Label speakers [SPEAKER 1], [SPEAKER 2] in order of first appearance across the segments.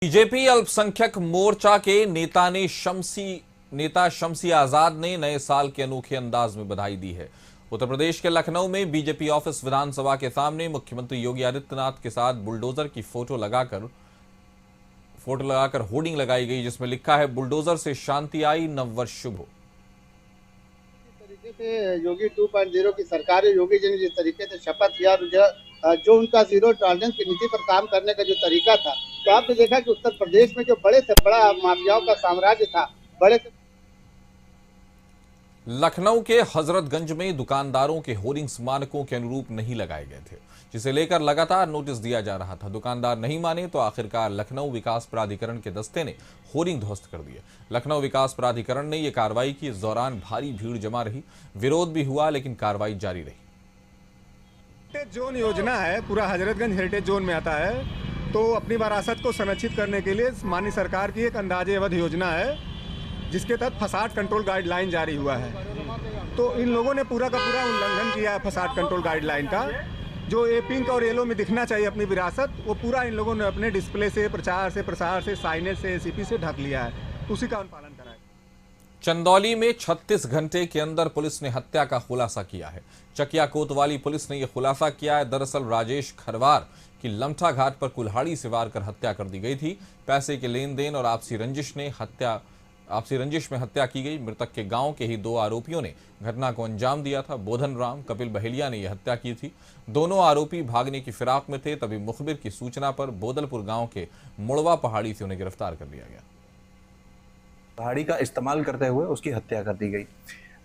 [SPEAKER 1] BJP अल्पसंख्यक मोर्चा के नेता शम्सी आजाद ने नए साल के अनोखे अंदाज में बधाई दी है। उत्तर प्रदेश के लखनऊ में बीजेपी ऑफिस विधानसभा के सामने मुख्यमंत्री योगी आदित्यनाथ के साथ बुलडोजर की फोटो लगाकर होर्डिंग लगाई गई, जिसमें लिखा है, बुलडोजर से शांति आई, नववर्ष शुभ हो।
[SPEAKER 2] तरीके से योगी 2.0 की सरकार है। योगी जी ने जिस तरीके से शपथ लिया, जो उनका जीरो टॉलरेंस की नीति पर काम करने का जो तरीका था, तो आपने देखा कि उत्तर प्रदेश में जो बड़े से बड़ा माफियाओं का साम्राज्य था, बड़े से
[SPEAKER 1] लखनऊ के हजरतगंज में दुकानदारों के होर्डिंग्स मानकों के अनुरूप नहीं लगाए गए थे, जिसे लेकर लगातार नोटिस दिया जा रहा था। दुकानदार नहीं माने तो आखिरकार लखनऊ विकास प्राधिकरण के दस्ते ने होर्डिंग ध्वस्त कर दिए। लखनऊ विकास प्राधिकरण ने यह कार्रवाई की। इस दौरान भारी भीड़ जमा रही, विरोध भी हुआ, लेकिन कार्रवाई जारी रही।
[SPEAKER 3] हेरिटेज जोन योजना है, पूरा हजरतगंज हेरिटेज जोन में आता है। तो अपनी विरासत को संरक्षित करने के लिए माननीय सरकार की एक अंदाजे अवधि योजना है, जिसके तहत फसाड कंट्रोल गाइडलाइन जारी हुआ है। तो इन लोगों ने पूरा का पूरा उल्लंघन किया है फसाड कंट्रोल गाइडलाइन का। जो ये पिंक और येलो में दिखना चाहिए अपनी विरासत, वो पूरा इन लोगों ने अपने डिस्प्ले से, प्रचार से, प्रसार से, साइनेज से, एसीपी से ढक लिया है। उसी का अनुपालन करा है।
[SPEAKER 1] चंदौली में 36 घंटे के अंदर पुलिस ने हत्या का खुलासा किया है। चकिया कोतवाली पुलिस ने यह खुलासा किया है। दरअसल राजेश खरवार की लमठा घाट पर कुल्हाड़ी से वार कर हत्या कर दी गई थी। पैसे के लेन देन और आपसी रंजिश में हत्या की गई। मृतक के गांव के ही दो आरोपियों ने घटना को अंजाम दिया था। बोधन राम, कपिल बहेलिया ने यह हत्या की थी। दोनों आरोपी भागने की फिराक में थे, तभी मुखबिर की सूचना पर बोदलपुर गांव के मुड़वा पहाड़ी से उन्हें गिरफ्तार कर लिया गया।
[SPEAKER 4] पहाड़ी का इस्तेमाल करते हुए उसकी हत्या कर दी गई।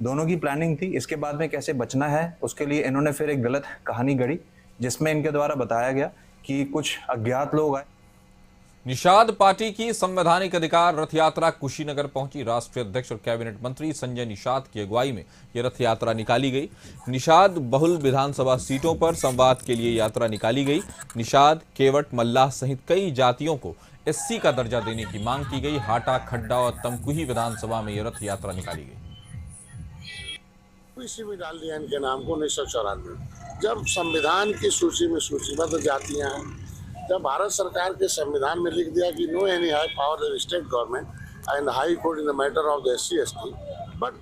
[SPEAKER 4] दोनों की प्लानिंग थी। इसके बाद में कैसे बचना है, उसके लिए इन्होंने फिर एक गलत कहानी गढ़ी, जिसमें इनके द्वारा बताया गया कि कुछ अज्ञात लोग आए।
[SPEAKER 1] निषाद पार्टी की संवैधानिक अधिकार रथ यात्रा कुशीनगर पहुंची। राष्ट्रीय अध्यक्ष और कैबिनेट मंत्री संजय निषाद की अगुवाई में यह रथ यात्रा निकाली गई। निषाद बहुल विधानसभा सीटों पर संवाद के लिए यात्रा निकाली गई। निषाद, केवट, मल्लाह सहित कई जातियों को एससी का दर्जा देने की मांग की गई। हाटा, खड्डा और तमकुही विधानसभा में यह रथ यात्रा निकाली गई।
[SPEAKER 5] इसी में डाल दिया इनके नाम को 1994। जब संविधान की सूची में सूचीबद्ध जातियां हैं, जब भारत सरकार के संविधान में लिख दिया कि no any high power state government and high court in the matter of the SC ST, but